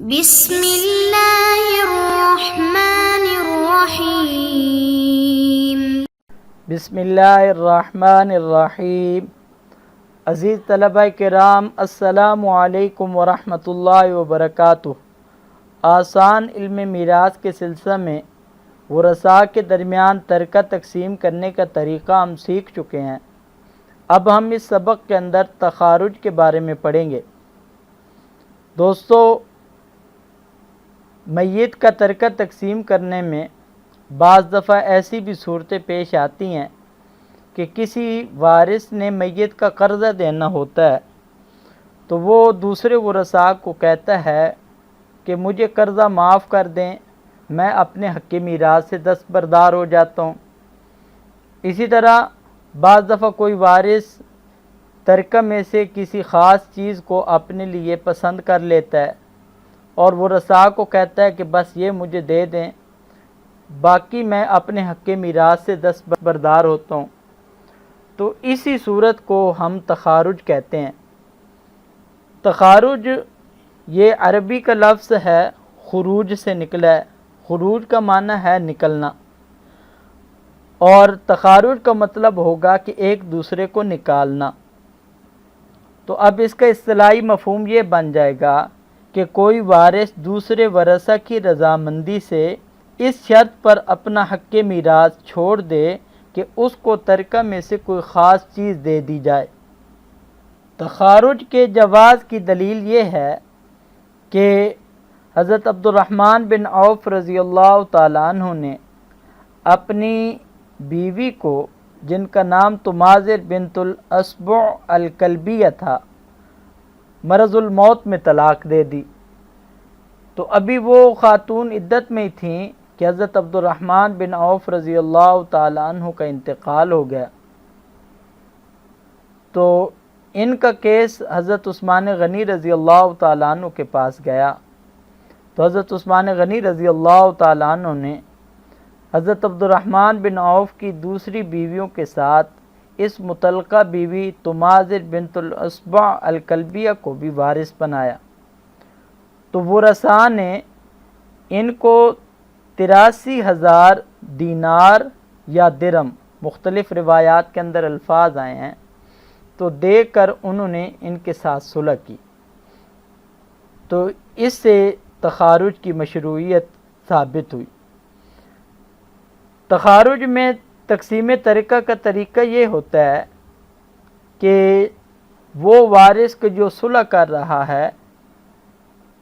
بسم اللہ الرحمن الرحیم۔ بسم اللہ الرحمن الرحیم۔ عزیز طلبہ کرام، السلام علیکم ورحمۃ اللہ وبرکاتہ۔ آسان علم میراث کے سلسلہ میں ورثاء کے درمیان ترکہ تقسیم کرنے کا طریقہ ہم سیکھ چکے ہیں۔ اب ہم اس سبق کے اندر تخارج کے بارے میں پڑھیں گے۔ دوستو، میت کا ترکہ تقسیم کرنے میں بعض دفعہ ایسی بھی صورتیں پیش آتی ہیں کہ کسی وارث نے میت کا قرضہ دینا ہوتا ہے تو وہ دوسرے ورثاء کو کہتا ہے کہ مجھے قرضہ معاف کر دیں، میں اپنے حق میراث سے دستبردار ہو جاتا ہوں۔ اسی طرح بعض دفعہ کوئی وارث ترکہ میں سے کسی خاص چیز کو اپنے لیے پسند کر لیتا ہے اور ورثاء کو کہتا ہے کہ بس یہ مجھے دے دیں، باقی میں اپنے حق میراث سے دستبردار ہوتا ہوں۔ تو اسی صورت کو ہم تخارج کہتے ہیں۔ تخارج یہ عربی کا لفظ ہے، خروج سے نکلا ہے۔ خروج کا معنی ہے نکلنا، اور تخارج کا مطلب ہوگا کہ ایک دوسرے کو نکالنا۔ تو اب اس کا اصطلاحی مفہوم یہ بن جائے گا کہ کوئی وارث دوسرے ورثہ کی رضامندی سے اس شرط پر اپنا حق میراث چھوڑ دے کہ اس کو ترکہ میں سے کوئی خاص چیز دے دی جائے۔ تخارج کے جواز کی دلیل یہ ہے کہ حضرت عبد الرحمن بن عوف رضی اللہ تعالیٰ عنہ نے اپنی بیوی کو، جن کا نام تماذر بنت الاسبع الکلبیہ تھا، مرض الموت میں طلاق دے دی۔ تو ابھی وہ خاتون عدت میں تھیں کہ حضرت عبد الرحمن بن عوف رضی اللہ تعالیٰ عنہ کا انتقال ہو گیا۔ تو ان کا کیس حضرت عثمان غنی رضی اللہ تعالیٰ عنہ کے پاس گیا۔ تو حضرت عثمان غنی رضی اللہ تعالیٰ عنہ نے حضرت عبد الرحمن بن عوف کی دوسری بیویوں کے ساتھ اس متعلقہ بیوی تماذر بنت الاسبع الکلبیہ کو بھی وارث بنایا۔ تو ورثاء نے ان کو 83,000 دینار یا درم، مختلف روایات کے اندر الفاظ آئے ہیں، تو دے کر انہوں نے ان کے ساتھ صلح کی۔ تو اس سے تخارج کی مشروعیت ثابت ہوئی۔ تخارج میں تقسیم ترکہ کا طریقہ یہ ہوتا ہے کہ وہ وارث کے جو صلح کر رہا ہے،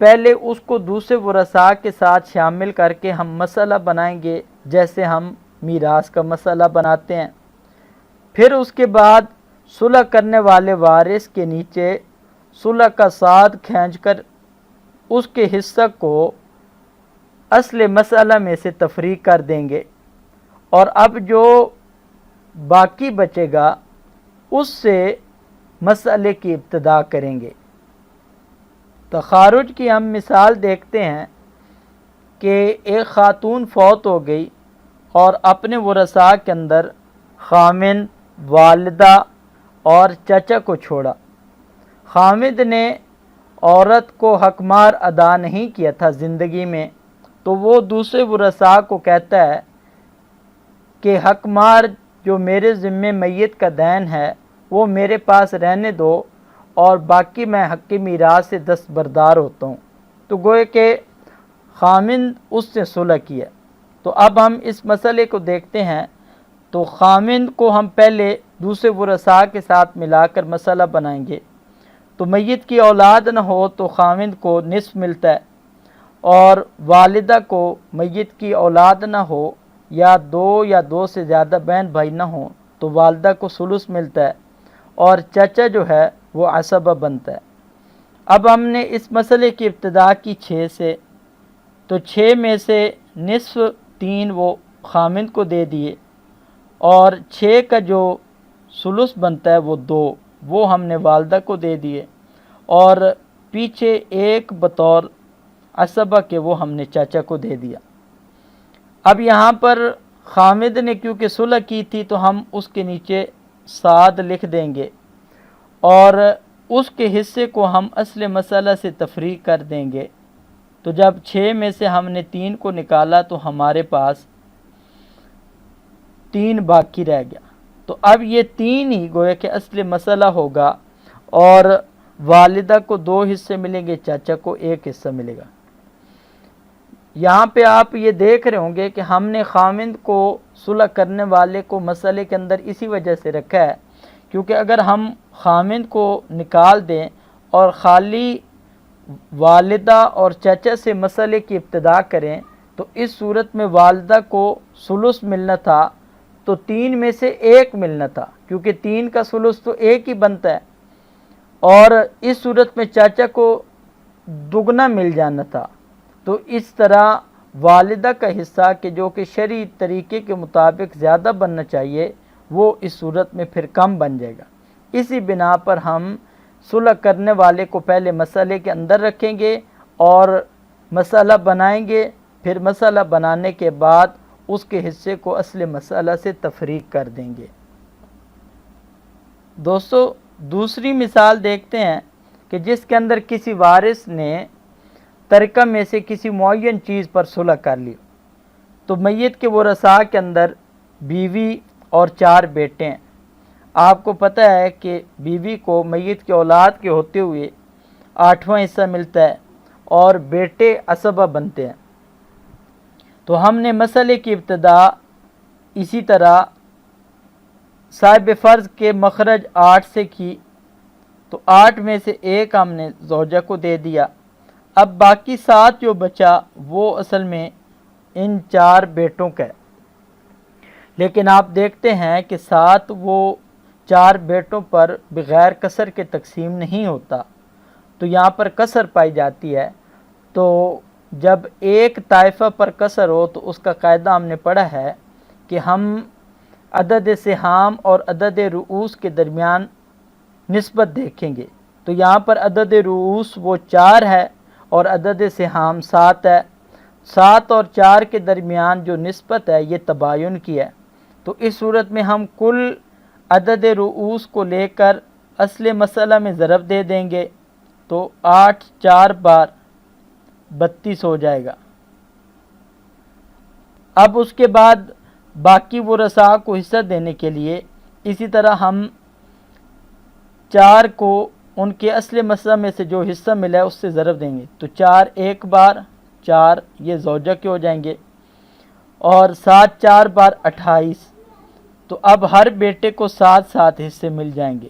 پہلے اس کو دوسرے ورثاء کے ساتھ شامل کر کے ہم مسئلہ بنائیں گے، جیسے ہم میراث کا مسئلہ بناتے ہیں۔ پھر اس کے بعد صلح کرنے والے وارث کے نیچے صلح کا ساد کھینچ کر اس کے حصہ کو اصل مسئلہ میں سے تفریق کر دیں گے، اور اب جو باقی بچے گا اس سے مسئلے کی ابتدا کریں گے۔ تخارج کی ہم مثال دیکھتے ہیں کہ ایک خاتون فوت ہو گئی اور اپنے ورثاء کے اندر خامند، والدہ اور چچا کو چھوڑا۔ خامند نے عورت کو حق مار ادا نہیں کیا تھا زندگی میں، تو وہ دوسرے ورثاء کو کہتا ہے کہ حق مار جو میرے ذمے میت کا دین ہے وہ میرے پاس رہنے دو، اور باقی میں حق میراث سے دستبردار ہوتا ہوں۔ تو گوئے کہ خامند اس سے صلح کیا۔ تو اب ہم اس مسئلے کو دیکھتے ہیں۔ تو خامند کو ہم پہلے دوسرے ورثاء کے ساتھ ملا کر مسئلہ بنائیں گے۔ تو میت کی اولاد نہ ہو تو خامند کو نصف ملتا ہے، اور والدہ کو میت کی اولاد نہ ہو یا دو سے زیادہ بہن بھائی نہ ہوں تو والدہ کو ثلث ملتا ہے، اور چچا جو ہے وہ عصبہ بنتا ہے۔ اب ہم نے اس مسئلے کی ابتدا کی 6 سے، تو 6 میں سے نصف 3 وہ خامند کو دے دیے، اور 6 کا جو ثلث بنتا ہے وہ 2 وہ ہم نے والدہ کو دے دیے، اور پیچھے 1 بطور عصبہ کے وہ ہم نے چچا کو دے دیا۔ اب یہاں پر خامد نے کیونکہ صلح کی تھی تو ہم اس کے نیچے ساد لکھ دیں گے، اور اس کے حصے کو ہم اصل مسئلہ سے تفریق کر دیں گے۔ تو جب 6 میں سے ہم نے 3 کو نکالا تو ہمارے پاس 3 باقی رہ گیا۔ تو اب یہ 3 ہی گویا کہ اصل مسئلہ ہوگا، اور والدہ کو 2 حصے ملیں گے، چاچا کو 1 حصہ ملے گا۔ یہاں پہ آپ یہ دیکھ رہے ہوں گے کہ ہم نے خامند کو صلح کرنے والے کو مسئلے کے اندر اسی وجہ سے رکھا ہے، کیونکہ اگر ہم خامند کو نکال دیں اور خالی والدہ اور چچا سے مسئلے کی ابتدا کریں تو اس صورت میں والدہ کو ثلث ملنا تھا تو 3 میں سے 1 ملنا تھا، کیونکہ 3 کا ثلث تو 1 ہی بنتا ہے، اور اس صورت میں چاچا کو دگنا مل جانا تھا۔ تو اس طرح والدہ کا حصہ کہ جو کہ شرعی طریقے کے مطابق زیادہ بننا چاہیے وہ اس صورت میں پھر کم بن جائے گا۔ اسی بنا پر ہم صلح کرنے والے کو پہلے مسئلے کے اندر رکھیں گے اور مسئلہ بنائیں گے، پھر مسئلہ بنانے کے بعد اس کے حصے کو اصل مسئلہ سے تفریق کر دیں گے۔ دوستو دوسری مثال دیکھتے ہیں کہ جس کے اندر کسی وارث نے ترکہ میں سے کسی معین چیز پر صلح کر لی، تو میت کے ورثاء کے اندر بیوی اور 4 بیٹے ہیں۔ آپ کو پتہ ہے کہ بیوی کو میت کے اولاد کے ہوتے ہوئے 8واں حصہ ملتا ہے اور بیٹے عصبہ بنتے ہیں۔ تو ہم نے مسئلے کی ابتدا اسی طرح صاحب فرض کے مخرج 8 سے کی، تو 8 میں سے 1 ہم نے زوجہ کو دے دیا۔ اب باقی 7 جو بچا وہ اصل میں ان 4 بیٹوں کا ہے، لیکن آپ دیکھتے ہیں کہ 7 وہ 4 بیٹوں پر بغیر کسر کے تقسیم نہیں ہوتا، تو یہاں پر کسر پائی جاتی ہے۔ تو جب ایک طائفہ پر کسر ہو تو اس کا قاعدہ ہم نے پڑھا ہے کہ ہم عدد سہام اور عدد رؤوس کے درمیان نسبت دیکھیں گے۔ تو یہاں پر عدد رؤوس وہ 4 ہے اور عدد سہام 7 ہے۔ 7 اور 4 کے درمیان جو نسبت ہے یہ تباین کی ہے، تو اس صورت میں ہم کل عدد رؤوس کو لے کر اصل مسئلہ میں ضرب دے دیں گے، تو 8 4 بار 32 ہو جائے گا۔ اب اس کے بعد باقی ورثاء کو حصہ دینے کے لیے اسی طرح ہم 4 کو ان کے اصل مسئلہ میں سے جو حصہ ملا ہے اس سے ضرب دیں گے، تو 4 1 بار 4 یہ زوجہ کے ہو جائیں گے، اور 7 4 بار 28، تو اب ہر بیٹے کو 7 حصے مل جائیں گے۔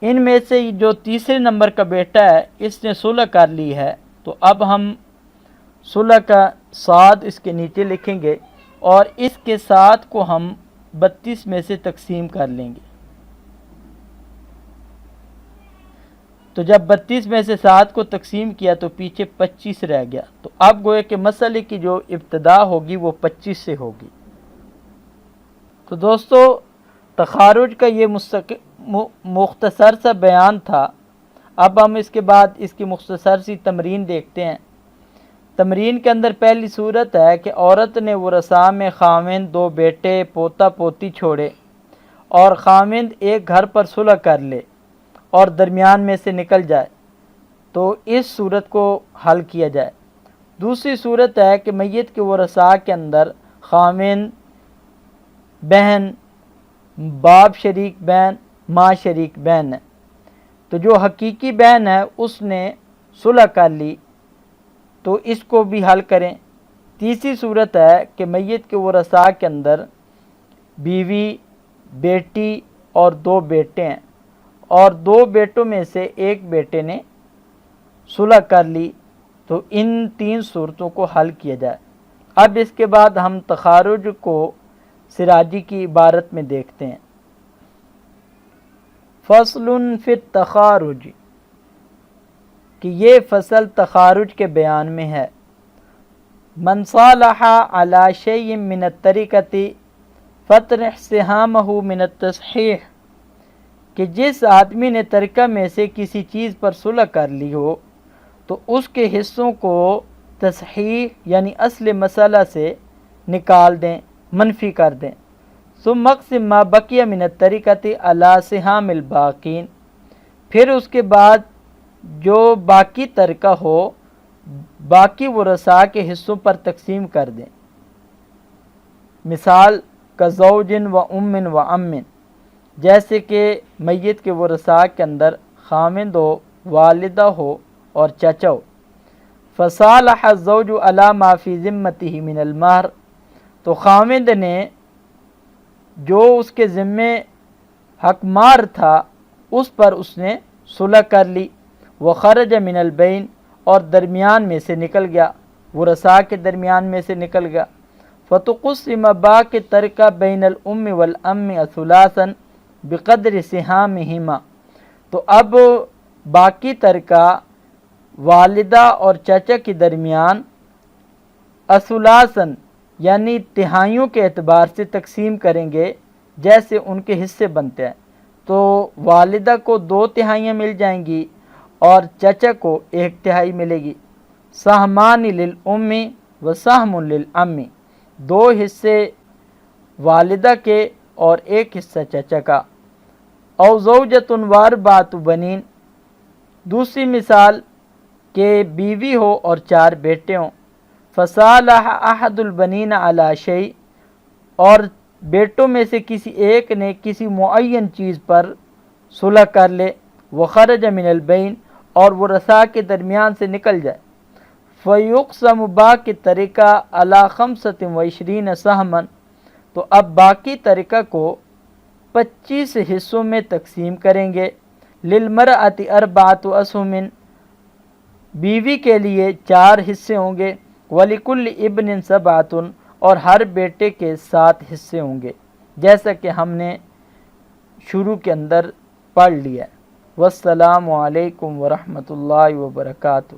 ان میں سے جو تیسرے نمبر کا بیٹا ہے اس نے صلح کر لی ہے، تو اب ہم صلح کا 7 اس کے نیچے لکھیں گے اور اس کے 7 کو ہم 32 میں سے تقسیم کر لیں گے۔ تو جب 32 میں سے 7 کو تقسیم کیا تو پیچھے 25 رہ گیا، تو اب گویا کہ مسئلے کی جو ابتدا ہوگی وہ 25 سے ہوگی۔ تو دوستو تخارج کا یہ مختصر سا بیان تھا۔ اب ہم اس کے بعد اس کی مختصر سی تمرین دیکھتے ہیں۔ تمرین کے اندر پہلی صورت ہے کہ عورت نے ورثاء میں خاوند 2 بیٹے پوتا پوتی چھوڑے اور خاوند ایک گھر پر صلح کر لے اور درمیان میں سے نکل جائے، تو اس صورت کو حل کیا جائے۔ دوسری صورت ہے کہ میت کے ورثاء کے اندر خاوند، بہن، باپ شریک بہن، ماں شریک بہن ہے، تو جو حقیقی بہن ہے اس نے صلح کر لی، تو اس کو بھی حل کریں۔ تیسری صورت ہے کہ میت کے ورثاء کے اندر بیوی، بیٹی اور 2 بیٹے ہیں، اور 2 بیٹوں میں سے ایک بیٹے نے صلح کر لی، تو ان 3 صورتوں کو حل کیا جائے۔ اب اس کے بعد ہم تخارج کو سراجی کی عبارت میں دیکھتے ہیں۔ فصل فی التخارج، کہ یہ فصل تخارج کے بیان میں ہے۔ من صالح علی شیء من الترکۃ فاطرح سہامہ من التصحیح، کہ جس آدمی نے ترکہ میں سے کسی چیز پر صلح کر لی ہو تو اس کے حصوں کو تصحیح یعنی اصل مسئلہ سے نکال دیں، منفی کر دیں۔ ثم اقسم ما بقی من الترکۃ علی سہام الباقین، پھر اس کے بعد جو باقی ترکہ ہو باقی ورثاء کے حصوں پر تقسیم کر دیں۔ مثال کزوجن و امن و امن، جیسے کہ میت کے ورثاء کے اندر خامند ہو، والدہ ہو اور چچا ہو۔ فصالح الزوج علی ما فی ذمتہ من المہر، تو خامند نے جو اس کے ذمے حق مار تھا اس پر اس نے صلح کر لی۔ وخرج من البین، اور درمیان میں سے نکل گیا، ورثاء کے درمیان میں سے نکل گیا۔ فتقسم باقی ترکہ بین الام والام ثلاثا بقدر سہامہما، تو اب باقی ترکہ والدہ اور چچا کے درمیان اثلاثاً یعنی تہائیوں کے اعتبار سے تقسیم کریں گے جیسے ان کے حصے بنتے ہیں۔ تو والدہ کو 2 تہائیاں مل جائیں گی اور چچا کو 1 تہائی ملے گی۔ سہمان للام و سہم للام، 2 حصے والدہ کے اور 1 حصہ چچا کا۔ او زوجۃ و اربعۃ بنین، دوسری مثال کہ بیوی ہو اور 4 بیٹے ہوں۔ فصالح احد البنین علی شیء، اور بیٹوں میں سے کسی ایک نے کسی معین چیز پر صلح کر لے۔ وخرج من البین، اور ورثاء کے درمیان سے نکل جائے۔ فیقسم باقی ترکہ علی 25 سہما، تو اب باقی ترکہ کو 25 حصوں میں تقسیم کریں گے۔ للمرأۃ 4 اسہم، بیوی کے لیے 4 حصے ہوں گے۔ وَلِكُلِّ ابن 7، اور ہر بیٹے کے 7 حصے ہوں گے، جیسا کہ ہم نے شروع کے اندر پڑھ لیا۔ والسلام علیکم ورحمۃ اللہ وبرکاتہ۔